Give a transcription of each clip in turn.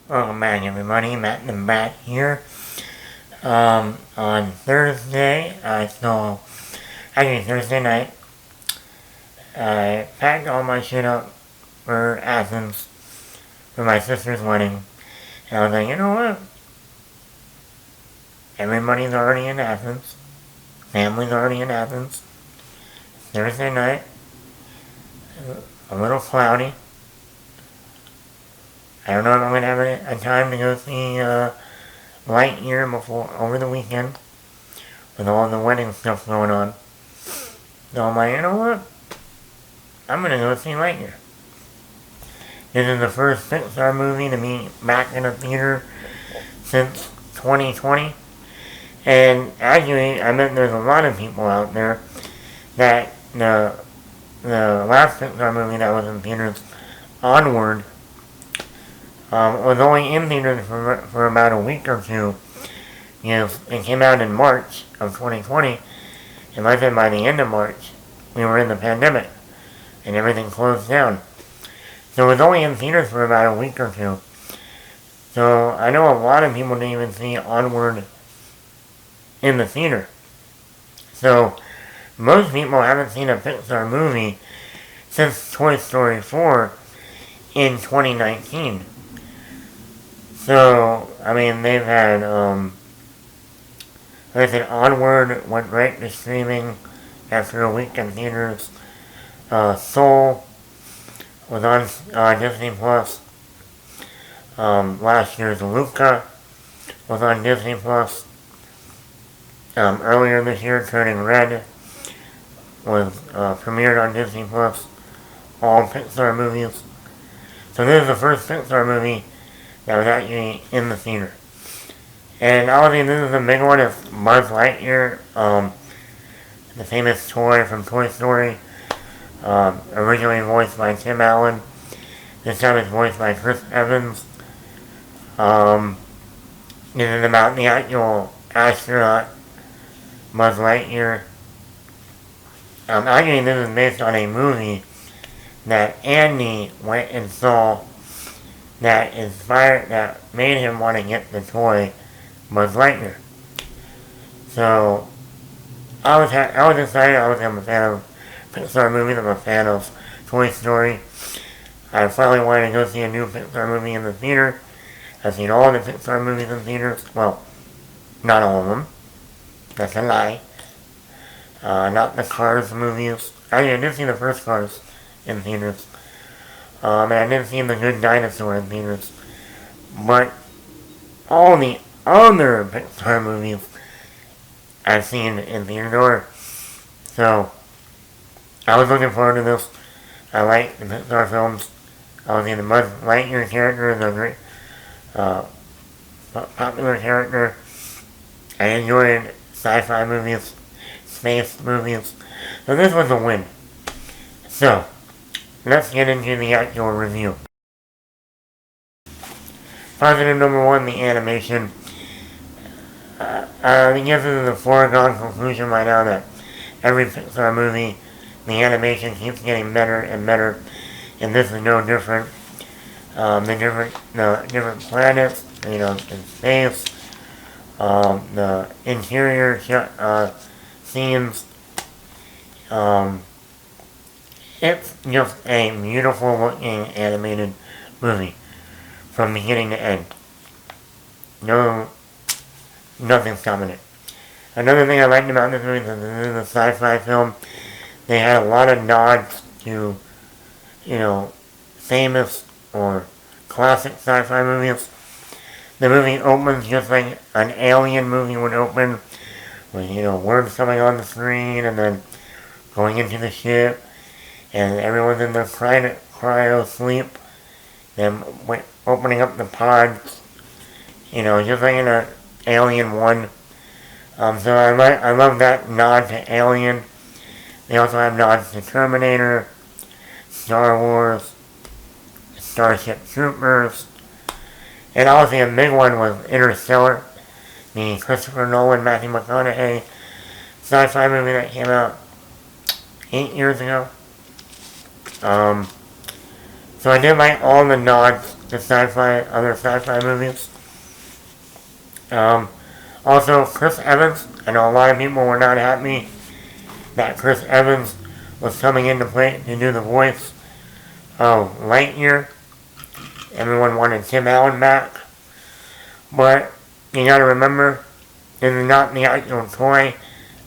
Welcome back, everybody. Matt the Bat here. On Thursday, Thursday night, I packed all my shit up for Athens for my sister's wedding. And I was like, you know what? Everybody's already in Athens. Family's already in Athens. Thursday night, a little cloudy. I don't know if I'm going to have a time to go see Lightyear over the weekend with all the wedding stuff going on. So I'm like, you know what? I'm going to go see Lightyear. This is the first Pixar movie to be back in a theater since 2020. And actually, I bet there's a lot of people out there that the last Pixar movie that was in theaters, Onward, was only in theaters for about a week or two. It came out in March of 2020, and like I said, by the end of March, we were in the pandemic, and everything closed down. So it was only in theaters for about a week or two. So I know a lot of people didn't even see Onward in the theater. So most people haven't seen a Pixar movie since Toy Story 4 in 2019. So, I mean, they've had, like I said, Onward went right to streaming after a week in theaters. Soul was on Disney Plus. Last year's Luca was on Disney Plus. Earlier this year, Turning Red was premiered on Disney Plus. All Pixar movies. So this is the first Pixar movie that was actually in the theater. And obviously this is a big one. It's Buzz Lightyear, the famous toy from Toy Story, originally voiced by Tim Allen. This time it's voiced by Chris Evans. This is about the actual astronaut, Buzz Lightyear. Actually this is based on a movie that Andy went and saw that made him want to get the toy Buzz Lightyear. So I was excited. I was a fan of Pixar movies. I'm a fan of Toy Story. I finally wanted to go see a new Pixar movie in the theater. I've seen all the Pixar movies in theaters. Well, not all of them. That's a lie. Not the Cars movies. Actually, I did see the first Cars in theaters. And I didn't see The Good Dinosaur in theaters. But all the other Pixar movies I've seen in theaters. So, I was looking forward to this. I like the Pixar films. I was in the Buzz Lightyear character is a great popular character. I enjoyed sci-fi movies, space movies. So this was a win. So, let's get into the actual review. Positive number one, the animation. I guess this is a foregone conclusion by now that every Pixar movie, the animation keeps getting better and better, and this is no different. The different planets, in space, the interior scenes. It's just a beautiful looking animated movie from beginning to end. Nothing stopping it. Another thing I liked about this movie is that this is a sci-fi film. They had a lot of nods to, famous or classic sci-fi movies. The movie opens just like an alien movie would open, with, words coming on the screen and then going into the ship, and everyone's in their cryo sleep, then opening up the pods, just like in an Alien 1. So I love that nod to Alien. They also have nods to Terminator, Star Wars, Starship Troopers, and obviously a big one was Interstellar, the Christopher Nolan, Matthew McConaughey sci-fi movie that came out 8 years ago. So I did like all the nods the other sci-fi movies. Also, Chris Evans. I know a lot of people were not happy that Chris Evans was coming into play to do the voice of Lightyear. Everyone wanted Tim Allen back. But you gotta remember, this is not the actual toy.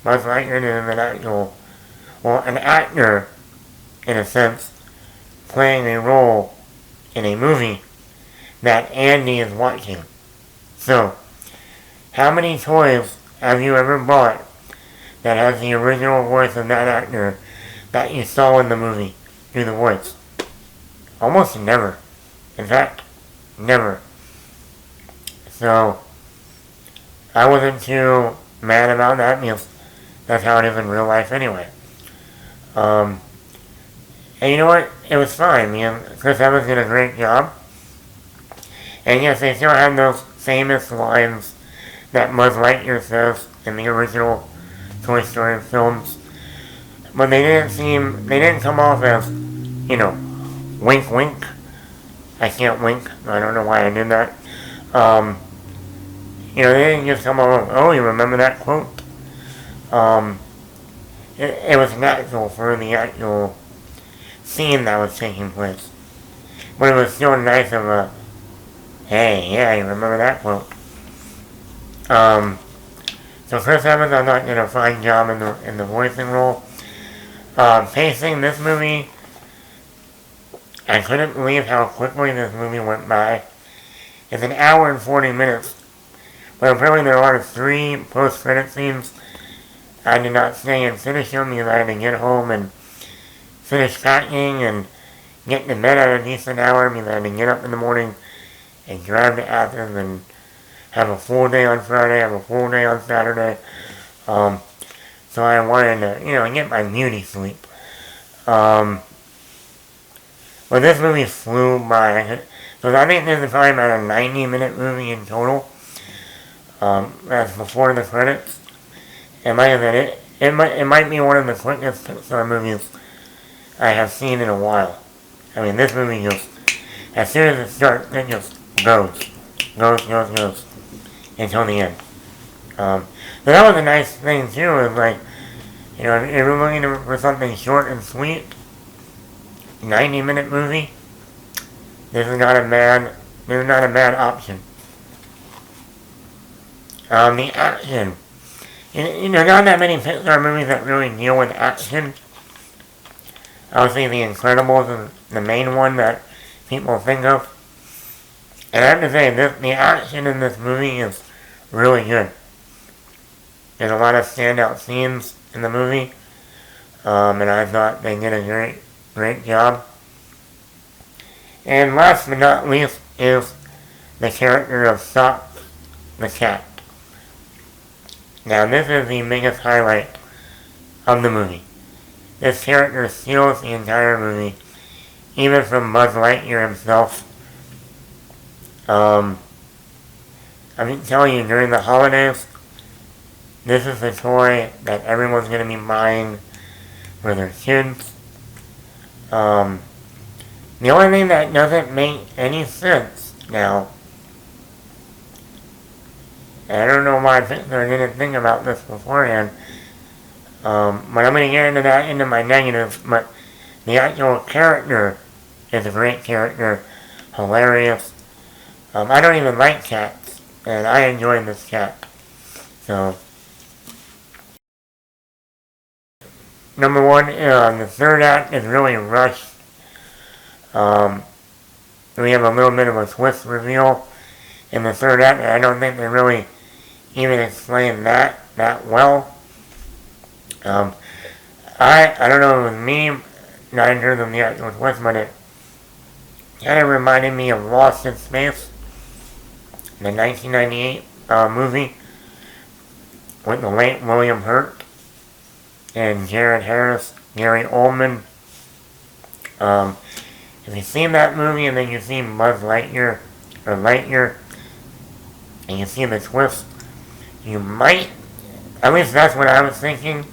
Buzz Lightyear is an actual, well, an actor, in a sense, playing a role in a movie that Andy is watching. So, how many toys have you ever bought that has the original voice of that actor that you saw in the movie do the voice? Almost never. In fact, never. So, I wasn't too mad about that because that's how it is in real life anyway. And you know what? It was fine. Chris Evans did a great job. And yes, they still have those famous lines that Buzz Lightyear says in the original Toy Story films. But they didn't come off as, wink wink. I can't wink. I don't know why I did that. They didn't just come off, oh, you remember that quote? It was natural for the actual scene that was taking place. But it was still nice of a, hey, yeah, you remember that quote? So Chris Evans, I thought, did a fine job in the voicing role. Pacing this movie, I couldn't believe how quickly this movie went by. It's an hour and 40 minutes. But apparently there are 3 post-credit scenes. I did not stay and finish them because I had to get home and finish packing and get to bed at a decent hour because I had to get up in the morning and drive to Athens and have a full day on Friday, have a full day on Saturday. So I wanted to, get my beauty sleep. But this movie flew by. So I think this is probably about a 90-minute movie in total. That's before the credits. And like I said, it might be one of the quickest Pixar movies I have seen in a while. I mean, this movie just, as soon as it starts, it just goes. Goes. Until the end. So that was a nice thing too, is like, if you're looking for something short and sweet, 90-minute movie, this is not a bad option. The action. Not that many Pixar movies that really deal with action. Obviously, The Incredibles is the main one that people think of. And I have to say, the action in this movie is really good. There's a lot of standout scenes in the movie. And I thought they did a great job. And last but not least is the character of Socks the cat. Now this is the biggest highlight of the movie. This character steals the entire movie, even from Buzz Lightyear himself. I can tell you, during the holidays, this is the toy that everyone's going to be buying for their kids. The only thing that doesn't make any sense now, and I don't know why Pixar didn't think about this beforehand, but I'm going to get into that into my negatives, but the actual character is a great character, hilarious. I don't even like cats, and I enjoy this cat. So, number 1, the third act is really rushed. We have a little bit of a twist reveal in the third act, and I don't think they really even explain that well. I don't know if it was me, not in terms of the actual twist, but it kind of reminded me of Lost in Space, the 1998 movie with the late William Hurt and Jared Harris, Gary Oldman. If you've seen that movie and then you see Buzz Lightyear, and you see the twist, you might, at least that's what I was thinking.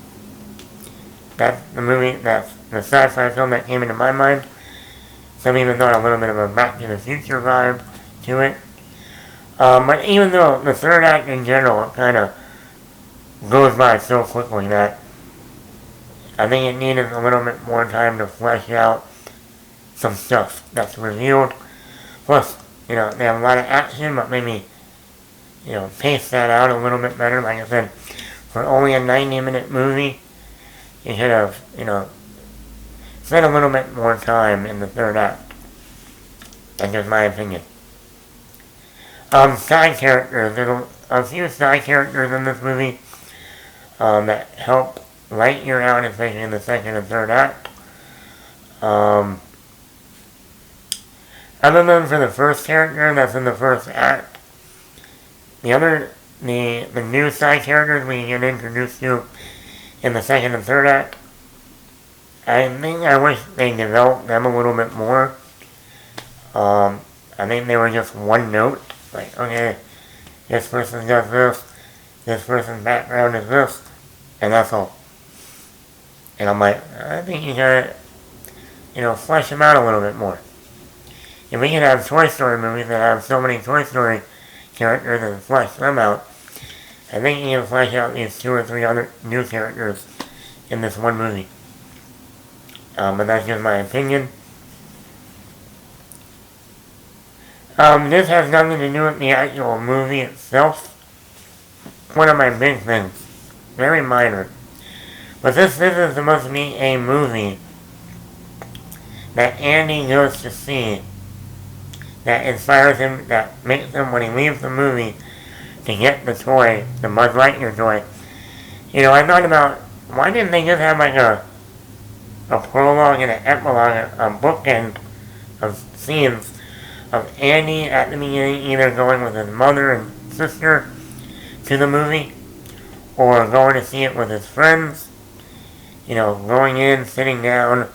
That's the movie, that's the sci-fi film that came into my mind. Some even thought a little bit of a Back to the Future vibe to it. But even though the third act in general kind of goes by so quickly that I think it needed a little bit more time to flesh out some stuff that's revealed. Plus, they have a lot of action, but maybe, pace that out a little bit better. Like I said, for only a 90-minute movie, you should have, spent a little bit more time in the third act. That's just my opinion. Side characters. There's a few side characters in this movie that help Lightyear out, especially in the second and third act. Other than for the first character that's in the first act, the new side characters we get introduced to in the second and third act, I think I wish they developed them a little bit more. I think they were just one note. Like, okay, this person does this person's background is this, and that's all. And I'm like, I think you gotta, flesh them out a little bit more. If we can have Toy Story movies that have so many Toy Story characters and flesh them out, I think you can flesh out these 2 or 3 other new characters in this one movie. But that's just my opinion. This has nothing to do with the actual movie itself. One of my big things. Very minor. But this is supposed to be a movie that Andy goes to see, that inspires him, that makes him, when he leaves the movie, to get the toy, the Buzz Lightyear toy. I thought about, why didn't they just have like a prologue and an epilogue, a bookend of scenes of Andy at the beginning either going with his mother and sister to the movie, or going to see it with his friends, going in, sitting down,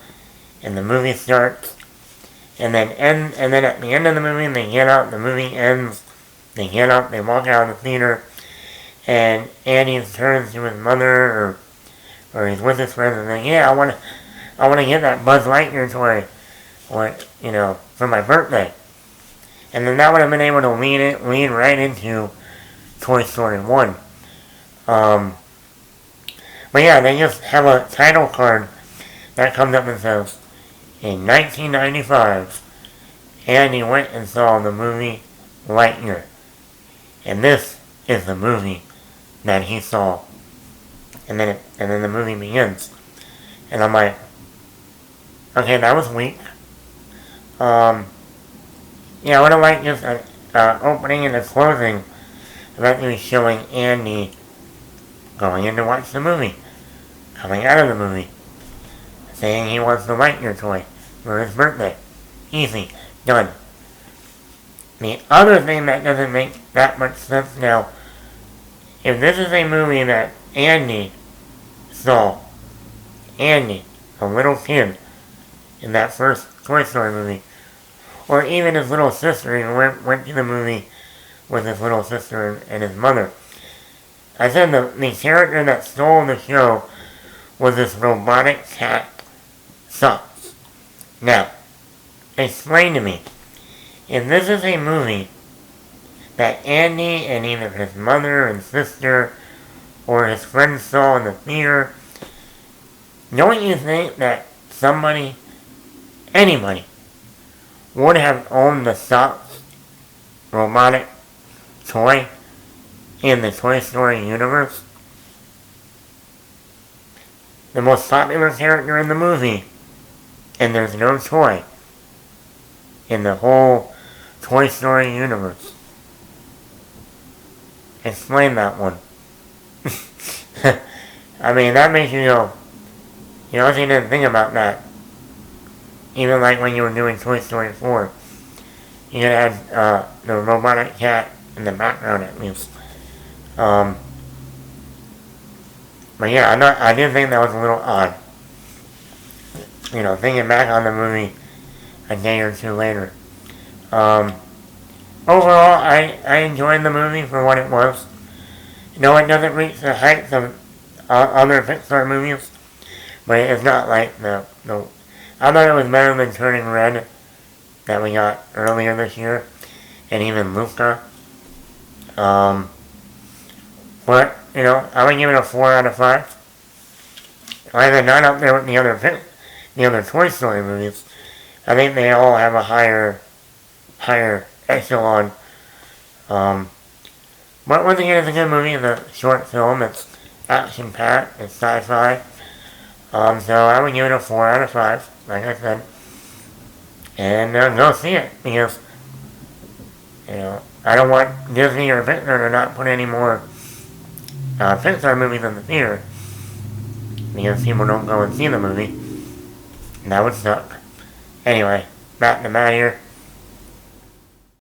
and the movie starts, and then at the end of the movie they get up, the movie ends, they get up, they walk out of the theater, and Andy turns to his mother, or he's with his friends, and like, yeah, I want to get that Buzz Lightyear toy, for my birthday. And then that would have been able to lead right into Toy Story 1. But yeah, they just have a title card that comes up and says, in 1995, Andy went and saw the movie Lightyear. And this is the movie that he saw. And then the movie begins. And I'm like, okay, that was weak. I would have liked just an opening and a closing about me showing Andy going in to watch the movie, coming out of the movie, saying he wants the Lightyear toy for his birthday. Easy. Done. The other thing that doesn't make that much sense now, if this is a movie that Andy saw, Andy, a little kid, in that first Toy Story movie, or even his little sister, he went to the movie with his little sister and his mother. I said the character that stole the show was this robotic cat, Socks. Now, explain to me, if this is a movie that Andy and either his mother and sister or his friends saw in the theater, don't you think that somebody, anybody, would have owned the Socks robotic toy in the Toy Story universe? The most popular character in the movie, and there's no toy in the whole Toy Story universe. Explain that one. I mean, that makes you go, you didn't think about that. Even like when you were doing Toy Story 4. You had the robotic cat in the background at least. But yeah, I did think that was a little odd. Thinking back on the movie a day or two later. Overall, I enjoyed the movie for what it was. No, it doesn't reach the heights of other Pixar movies, but it's not like the I thought it was better than Turning Red, that we got earlier this year, and even Luca. But, I would give it a 4 out of 5. Either not up there with the other Toy Story movies. I think they all have a higher echelon. But once again, it's a good movie. It's a short film. It's action-packed. It's sci-fi. So I would give it a 4 out of 5, like I said. And go see it, because, I don't want Disney or Pixar to not put any more Pixar movies in the theater, because people don't go and see the movie. And that would suck. Anyway, back to Matt here.